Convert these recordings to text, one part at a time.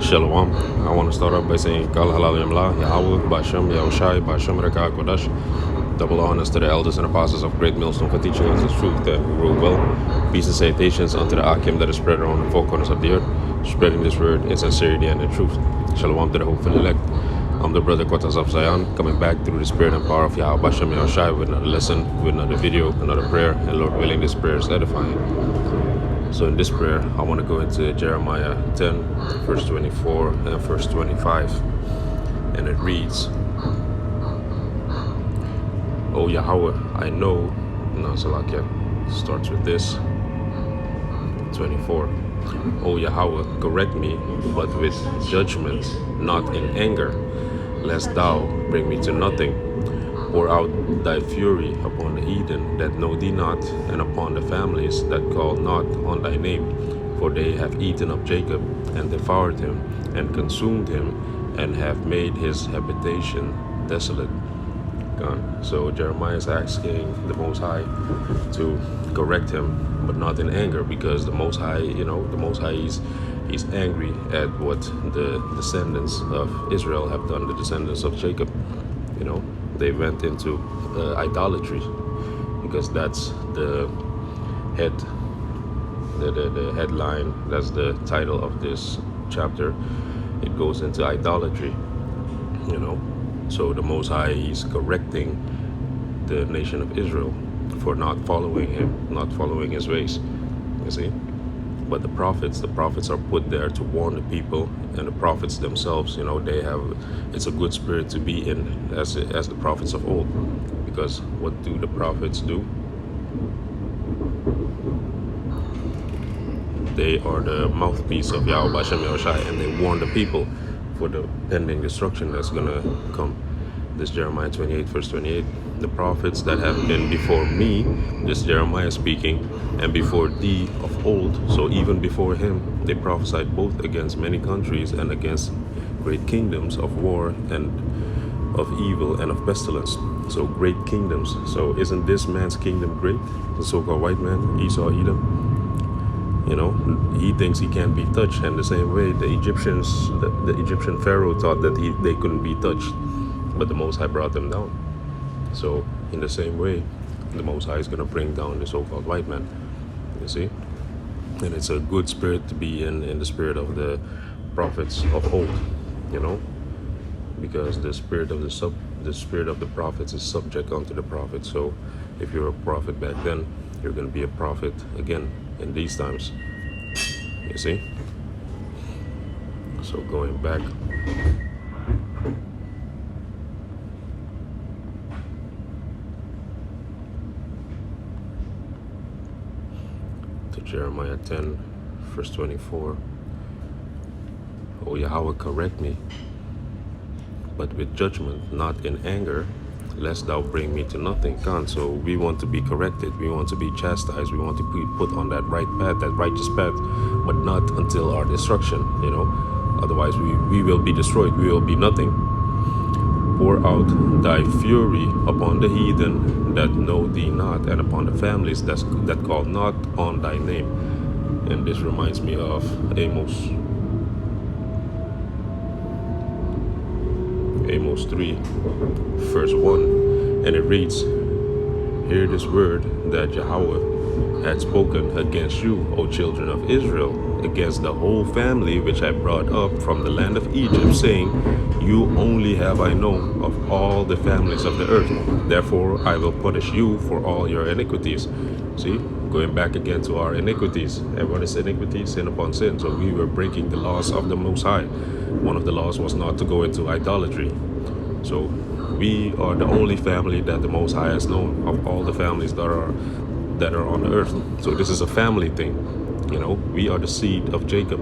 Shalom. I want to start off by saying Yahawah, bahasham, Yahawashi, bahasham, 𝐤𝐻 double honors to the elders and apostles of Great Millstone for teaching us the truth that we rule well. Peace and salutations unto the Akim that is spread around the four corners of the earth, spreading this word in sincerity and in truth. Shalom to the hopeful elect. I'm the brother Quarters of Zion, coming back through the spirit and power of Yahawah Yahawashi with another lesson, with another video, another prayer, and Lord willing, this prayer is edifying. So in this prayer, I want to go into Jeremiah 10, verse 24 and verse 25. And it reads, O Yahawah, I know, no, Salakia, starts with this, 24. O Yahawah, correct me, but with judgment, not in anger, lest thou bring me to nothing. Pour out thy fury upon the heathen that know thee not, and upon the families that call not on thy name. For they have eaten up Jacob, and devoured him, and consumed him, and have made his habitation desolate. Gone. So Jeremiah is asking the Most High to correct him, but not in anger, because the Most High, the Most High he's angry at what the descendants of Israel have done, the descendants of Jacob. They went into idolatry, because that's the headline, that's the title of this chapter. It goes into idolatry, So the Most High is correcting the nation of Israel for not following him, not following his ways, you see. But the prophets are put there to warn the people, and the prophets themselves, it's a good spirit to be in, as the prophets of old. Because what do the prophets do? They are the mouthpiece of Yahawashi, and they warn the people for the pending destruction that's gonna come. This Jeremiah 28, verse 28. The prophets that have been before me, this Jeremiah speaking, and before thee of old, so even before him, they prophesied both against many countries and against great kingdoms of war and of evil and of pestilence. So great kingdoms. So isn't this man's kingdom great? The so-called white man, Esau, Edom? He thinks he can't be touched, and the same way the Egyptians, the Egyptian Pharaoh thought that they couldn't be touched, but the Most High brought them down. So in the same way, the Most High is going to bring down the so-called white man, you see. And it's a good spirit to be in the spirit of the prophets of old, because the spirit of the prophets is subject unto the prophets. So if you're a prophet back then, you're going to be a prophet again in these times, you see. So going back to Jeremiah 10, verse 24. O Yahawah, correct me, but with judgment, not in anger, lest thou bring me to nothing. So we want to be corrected, we want to be chastised, we want to be put on that right path, that righteous path, but not until our destruction, Otherwise we will be destroyed, we will be nothing. Pour out thy fury upon the heathen that know thee not, and upon the families that call not on thy name. And this reminds me of Amos 3, verse 1, and it reads, Hear this word that Yahawah had spoken against you, O children of Israel, against the whole family which I brought up from the land of Egypt, saying, You only have I known of all the families of the earth. Therefore I will punish you for all your iniquities. See, going back again to our iniquities. And what is iniquity? Sin upon sin. So we were breaking the laws of the Most High. One of the laws was not to go into idolatry. So we are the only family that the Most High has known of all the families that are on the earth. So this is a family thing. We are the seed of Jacob.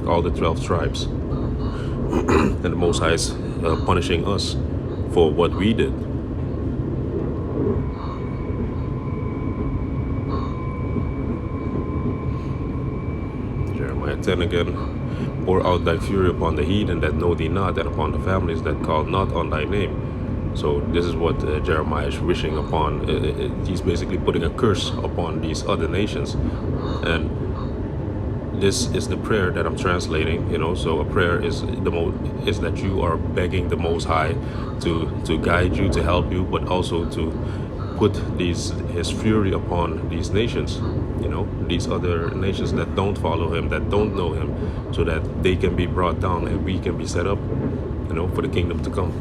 All the 12 tribes. And the Most High is punishing us for what we did. Jeremiah 10 again. Pour out thy fury upon the heathen that know thee not, and upon the families that call not on thy name. So this is what Jeremiah is wishing upon. He's basically putting a curse upon these other nations. And this is the prayer that I'm translating, so a prayer is is that you are begging the Most High to guide you, to help you, but also to put his fury upon these nations, these other nations that don't follow him, that don't know him, so that they can be brought down and we can be set up, for the kingdom to come.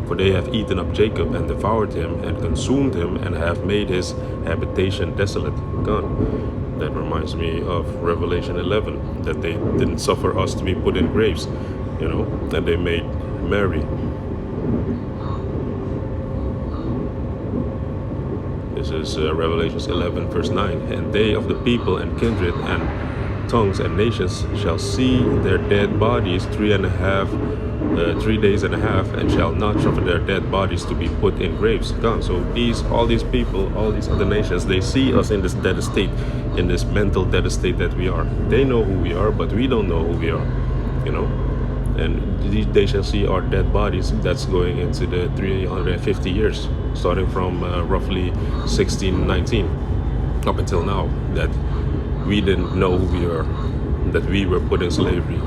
For they have eaten up Jacob and devoured him and consumed him and have made his habitation desolate, gone. That reminds me of Revelation 11, that they didn't suffer us to be put in graves, and they made merry. This is Revelation 11, verse 9. And they of the people and kindred and tongues and nations shall see their dead bodies 3 days and a half, and shall not suffer their dead bodies to be put in graves. Gone. So all these people, all these other nations, they see us in this dead state, in this mental dead state that we are. They know who we are, but we don't know who we are, And they shall see our dead bodies. That's going into the 350 years, starting from roughly 1619 up until now, that we didn't know who we are, that we were put in slavery,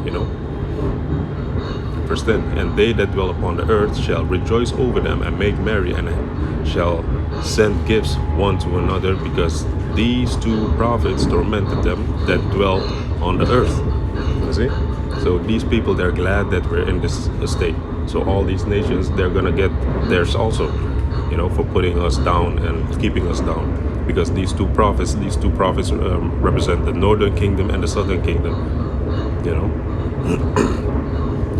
Verse 10, and they that dwell upon the earth shall rejoice over them and make merry, and shall send gifts one to another, because these 2 prophets tormented them that dwell on the earth. You see? So these people, they're glad that we're in this state. So all these nations, they're going to get theirs also, for putting us down and keeping us down. Because these two prophets represent the northern kingdom and the southern kingdom,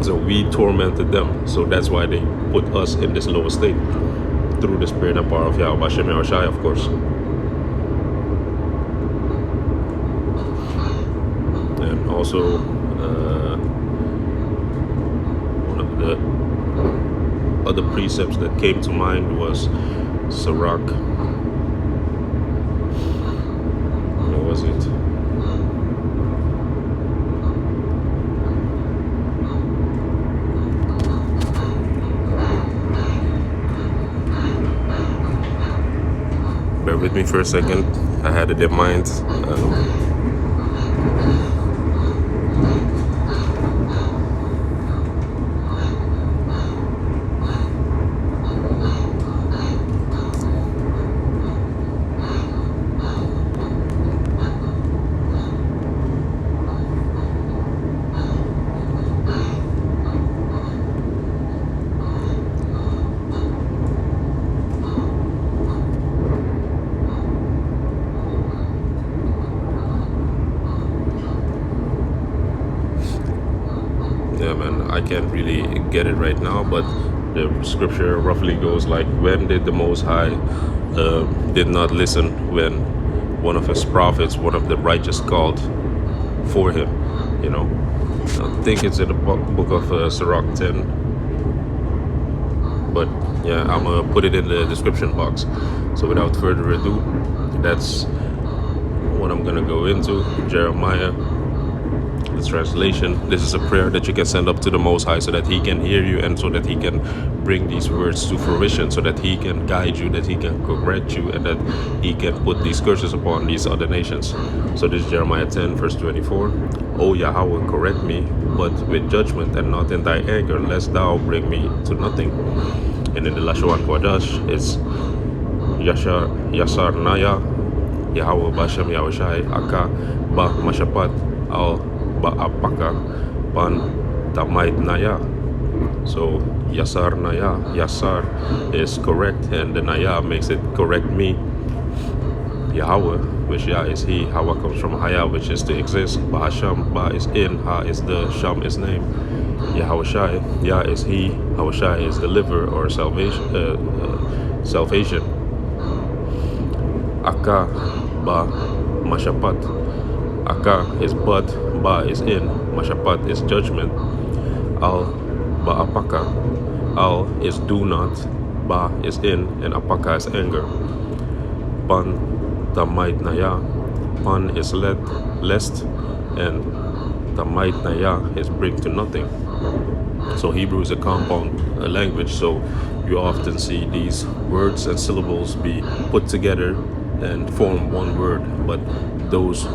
So we tormented them. So that's why they put us in this lower state, through the spirit and power of Yahawashi, of course. And also, one of the other precepts that came to mind was Sirach. What was it? Bear with me for a second. I had it in mind. Yeah, man, I can't really get it right now, but the scripture roughly goes like, when did the Most High did not listen when one of his prophets, one of the righteous, called for him, I think it's in the book of Sirach 10, but yeah, I'm gonna put it in the description box. So without further ado, that's what I'm gonna go into. Jeremiah, the translation. This is a prayer that you can send up to the Most High, so that he can hear you, and so that he can bring these words to fruition, so that he can guide you, that he can correct you, and that he can put these curses upon these other nations. So this is Jeremiah 10, verse 24. O Yahawah, correct me, but with judgment, and not in thy anger, lest thou bring me to nothing. And in the Lashawan Kodash, it's Yasarnaya, Yahawah, bahasham, Yahawashi, Ahka-bamashapat, Ahl-baahpaka, Pan-thamaitnaya. So Yasarnaya, Yasar is correct, and the Naya makes it correct me. Yahawah, which Yah is he. Hawa comes from Haya, which is to exist. Bahasham, Ba is in, Ha is the, Sham is name. Yahawashi, Yah is he. Yahawashi is deliver or salvation. Ahka-bamashapat. Ahka is but, Ba is in, Mashapat is judgment. Ahl-baahpaka. Al is do not, Ba is in, and Apaka is anger. Pan-thamaitnaya. Pan is lest, and thamaitnaya is bring to nothing. So Hebrew is a compound language, so you often see these words and syllables be put together and form one word, but those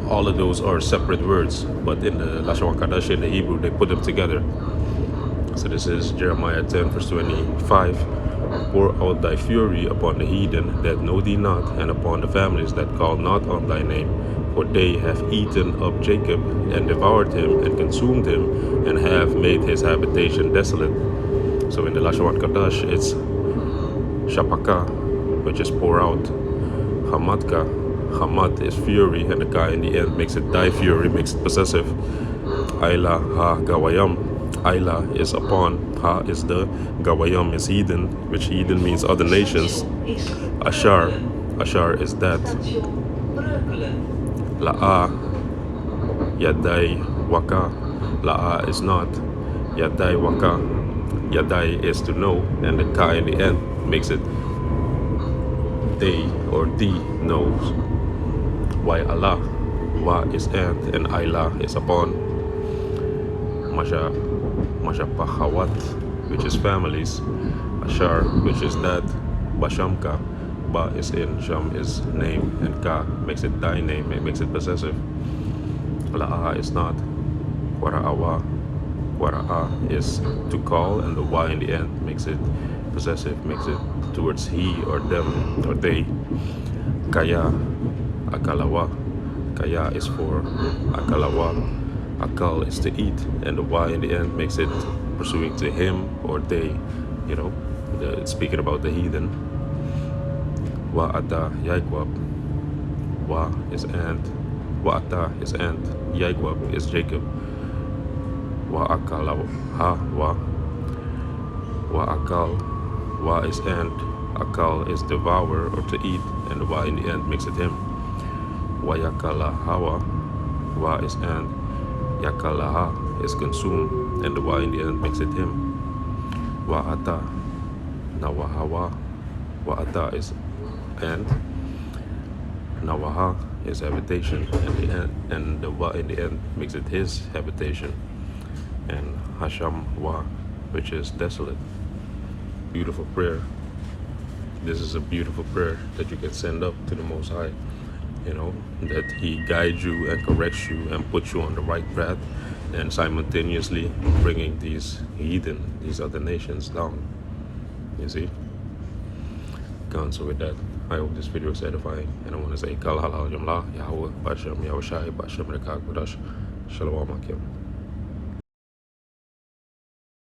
all of those are separate words, but in the Lashon HaKodesh, in the Hebrew, they put them together. So this is Jeremiah 10 verse 25. Pour out thy fury upon the heathen that know thee not, and upon the families that call not on thy name. For they have eaten up Jacob, and devoured him, and consumed him, and have made his habitation desolate. So in the Lashon HaKodesh, it's shapaka, which is pour out. Hamadka, hamad is fury, and the ka in the end makes it thy fury, makes it possessive. Ayla ha gawayam. Ayla is upon, ha is the, gawayam is heathen, which heathen means other nations. Ashar, ashar is that. La'a, yadai waka, la'a is not. Yadai waka, yadai is to know, and the ka in the end makes it they or the knows. Why Allah, wa is and ayla is upon. Mashapahawat, which is families. Ashar, which is that. Bashamka, ba is in, sham is name, and ka makes it thy name, it makes it possessive. La'a is not. Wara'awa, wara'a is to call, and the wa in the end makes it possessive, makes it towards he or them or they. Kaya, akalawa, kaya is for akalawa. Akal is to eat, and the y in the end makes it pursuing to him or they, you know, speaking about the heathen. Wa'ata 𤁍𤄎𤗓, wa is and, wa'ata is and, 𝐁𝑄𝑎 is Jacob. Wa'akal ha wa, wa'akal, wa is and, akal is devour or to eat, and the wa in the end makes it him. Wa'yakalahawa, wa is and, 𝐀𝑐𝑒𝐗𝐗 is consumed, and the wa in the end makes it him. Wa'ata, nawahawa, wa'ata is and, nawaha is habitation, and the wa in the end makes it his habitation. And hasham wa, which is desolate. Beautiful prayer. This is a beautiful prayer that you can send up to the Most High. You know, that he guides you and corrects you and puts you on the right path, and simultaneously bringing these heathen, these other nations down. You see? So with that, I hope this video is edifying, and I want to say 𝐻𝑁𝐄𝐅𝐿 Yahawashi, bahasham, Yahawashi, bahasham, 𝐤𝐻𝑄𝑎ℎ𝐤𝐷. Shalom, Akim.